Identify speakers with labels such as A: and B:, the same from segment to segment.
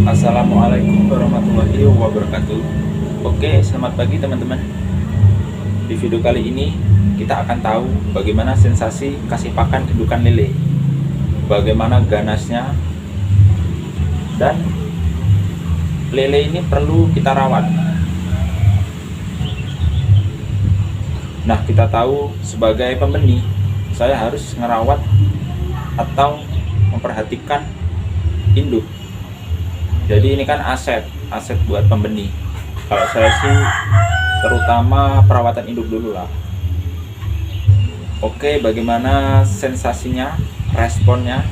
A: Assalamualaikum warahmatullahi wabarakatuh. Oke, selamat pagi teman-teman. Di video kali ini kita akan tahu bagaimana sensasi kasih pakan indukan lele, bagaimana ganasnya, dan lele ini perlu kita rawat. Nah, kita tahu sebagai pembenih saya harus ngerawat atau memperhatikan induk. Jadi ini kan aset buat pembenih. Kalau saya sih terutama perawatan induk dulu lah. Oke, bagaimana sensasinya, responnya?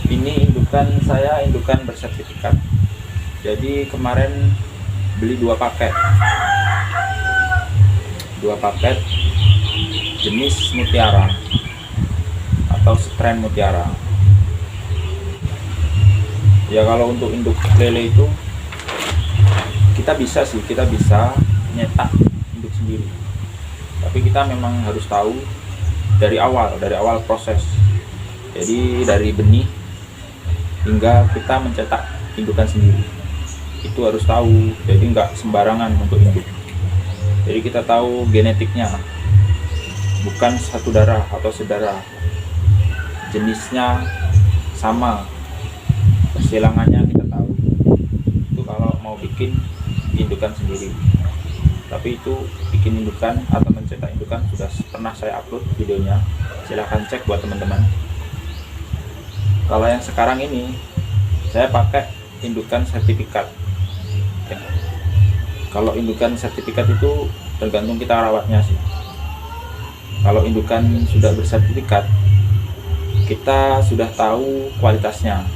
A: Ini indukan saya, indukan bersertifikat. Jadi kemarin beli 2 paket jenis mutiara atau strain mutiara. Ya, kalau untuk induk lele itu kita bisa nyetak induk sendiri, tapi kita memang harus tahu dari awal proses. Jadi dari benih hingga kita mencetak indukan sendiri itu harus tahu. Jadi nggak sembarangan untuk induk. Jadi kita tahu genetiknya, bukan satu darah atau sedarah, jenisnya sama, persilangannya kita tahu. Itu kalau mau bikin indukan sendiri. Tapi itu bikin indukan atau mencetak indukan sudah pernah saya upload videonya, silahkan cek buat teman-teman. Kalau yang sekarang ini saya pakai indukan sertifikat ya. Kalau indukan sertifikat itu tergantung kita rawatnya sih. Kalau indukan sudah bersertifikat, kita sudah tahu kualitasnya.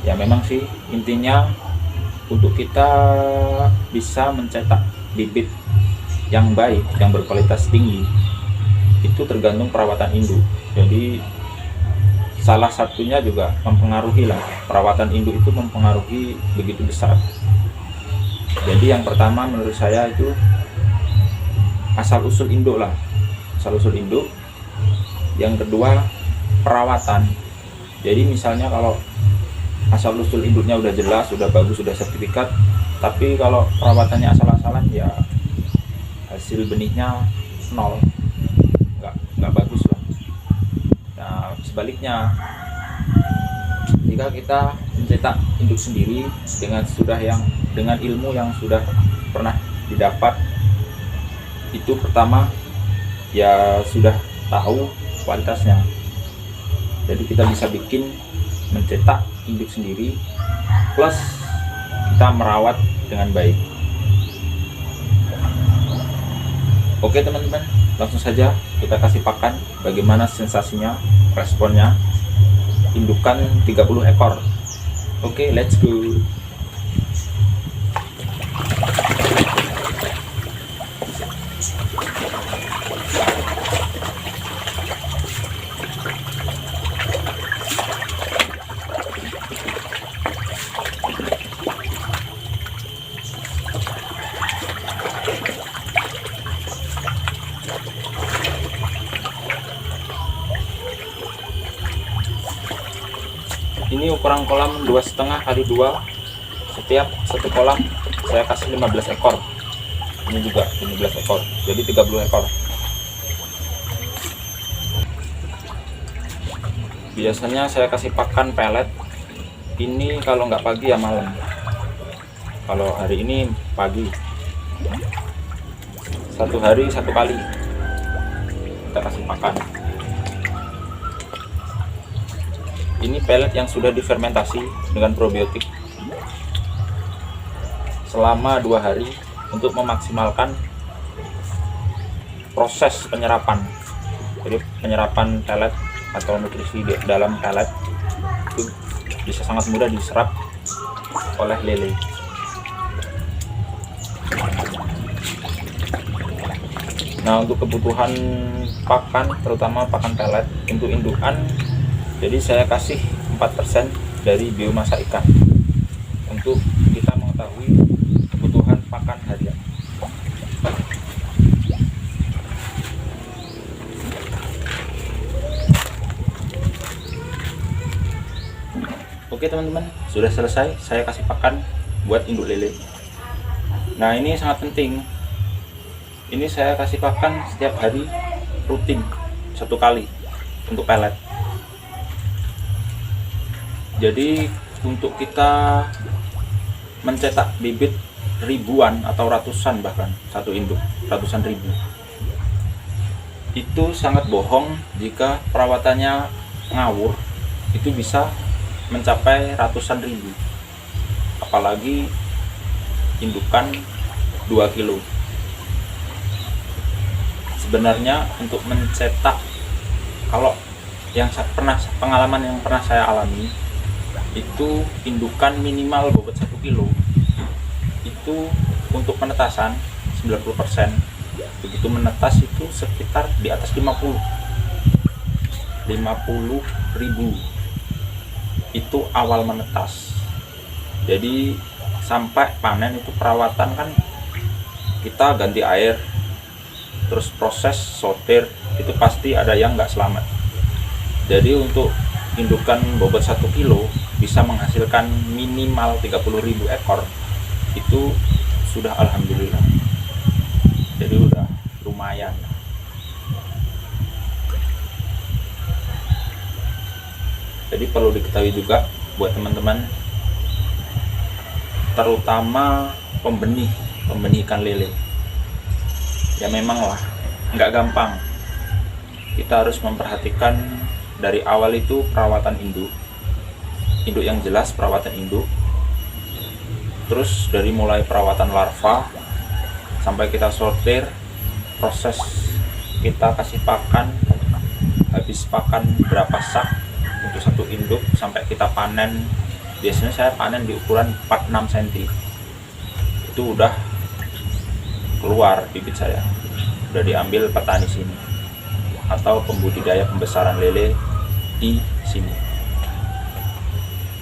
A: Ya memang sih intinya untuk kita bisa mencetak bibit yang baik, yang berkualitas tinggi, itu tergantung perawatan induk. Jadi salah satunya juga mempengaruhi lah, perawatan induk itu mempengaruhi begitu besar. Jadi yang pertama menurut saya itu asal usul induk lah, asal usul induk. Yang kedua perawatan. Jadi misalnya kalau asal usul induknya udah jelas, udah bagus, udah sertifikat, tapi kalau perawatannya asal-asalan ya hasil benihnya nol, nggak bagus lah. Nah sebaliknya, jika kita mencetak induk sendiri dengan ilmu yang sudah pernah didapat, itu pertama ya sudah tahu kualitasnya. Jadi kita bisa mencetak induk sendiri, plus kita merawat dengan baik. Oke teman-teman, langsung saja kita kasih pakan. Bagaimana sensasinya, responnya, indukan 30 ekor. Oke, let's go. Ini ukuran kolam 2,5 kali 2. Setiap satu kolam saya kasih 15 ekor. Ini juga 15 ekor, jadi 30 ekor. Biasanya saya kasih pakan pelet ini kalau nggak pagi ya malam. Kalau hari ini pagi, 1 hari 1 kali kita kasih pakan. Ini pelet yang sudah difermentasi dengan probiotik selama 2 hari untuk memaksimalkan proses penyerapan. Jadi penyerapan pelet atau nutrisi di dalam pelet itu bisa sangat mudah diserap oleh lele. Nah, untuk kebutuhan pakan, terutama pakan pelet untuk indukan, jadi saya kasih 4% dari biomasa ikan untuk kita mengetahui kebutuhan pakan harian. Oke teman-teman, sudah selesai saya kasih pakan buat induk lele. Nah, ini sangat penting. Ini saya kasih pakan setiap hari rutin 1 kali untuk pelet. Jadi untuk kita mencetak bibit ribuan atau ratusan, bahkan satu induk ratusan ribu, itu sangat bohong jika perawatannya ngawur. Itu bisa mencapai ratusan ribu, apalagi indukan 2 kilo. Sebenarnya untuk mencetak, kalau yang pengalaman yang pernah saya alami, itu indukan minimal bobot 1 kilo itu untuk penetasan 90%. Begitu menetas itu sekitar di atas 50 ribu, itu awal menetas. Jadi sampai panen itu perawatan kan kita ganti air, terus proses sortir, itu pasti ada yang nggak selamat. Jadi untuk indukan bobot 1 kilo bisa menghasilkan minimal 30.000 ekor, itu sudah alhamdulillah. Jadi udah lumayan. Jadi perlu diketahui juga buat teman-teman, terutama pembenih ikan lele. Ya memang lah, nggak gampang. Kita harus memperhatikan dari awal itu perawatan induk yang jelas, perawatan induk. Terus dari mulai perawatan larva sampai kita sortir, proses kita kasih pakan, habis pakan berapa sak untuk 1 induk sampai kita panen. Biasanya saya panen di ukuran 4-6 cm. Itu udah keluar bibit saya, udah diambil petani sini atau pembudidaya pembesaran lele di sini.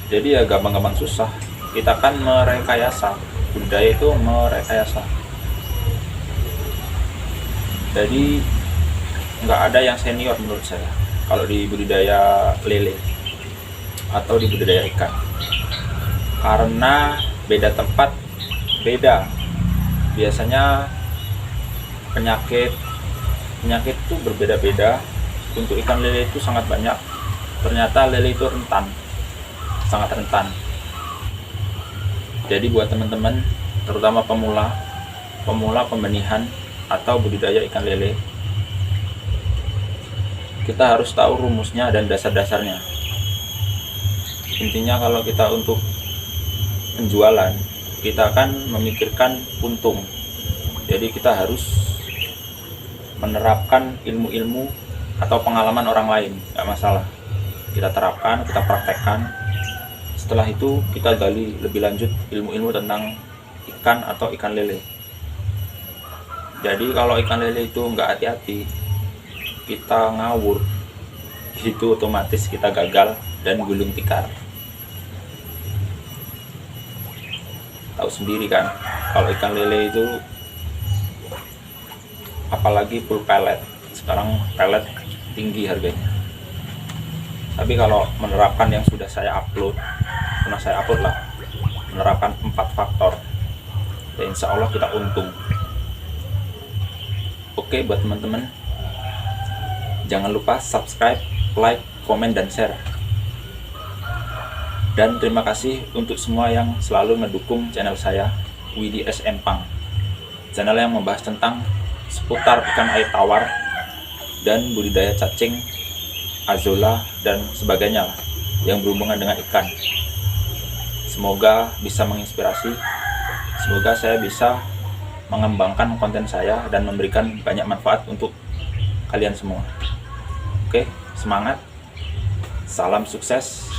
A: Jadi ya gampang-gampang susah. Kita kan merekayasa, budidaya itu merekayasa. Jadi nggak ada yang senior menurut saya kalau di budidaya lele atau di budidaya ikan, karena beda tempat beda. Biasanya penyakit itu berbeda-beda. Untuk ikan lele itu sangat banyak. Ternyata lele itu rentan, sangat rentan. Jadi buat teman-teman, terutama pemula pembenihan atau budidaya ikan lele, kita harus tahu rumusnya dan dasar-dasarnya. Intinya kalau kita untuk penjualan, kita akan memikirkan untung. Jadi kita harus menerapkan ilmu-ilmu atau pengalaman orang lain, nggak masalah. Kita terapkan, kita praktekkan. Setelah itu kita gali lebih lanjut ilmu-ilmu tentang ikan atau ikan lele. Jadi kalau ikan lele itu nggak hati-hati, kita ngawur, itu otomatis kita gagal dan gulung tikar. Tahu sendiri kan, kalau ikan lele itu, apalagi full pellet, sekarang pellet tinggi harganya. Tapi kalau menerapkan yang sudah saya upload, lah, menerapkan 4 faktor, ya insya Allah kita untung. Oke, buat teman-teman, jangan lupa subscribe, like, komen, dan share. Dan terima kasih untuk semua yang selalu mendukung channel saya, Widi S. Empang. Channel yang membahas tentang seputar ikan air tawar dan budidaya cacing, azolla, dan sebagainya lah, yang berhubungan dengan ikan. Semoga bisa menginspirasi. Semoga saya bisa mengembangkan konten saya dan memberikan banyak manfaat untuk kalian semua. Oke, semangat, salam sukses.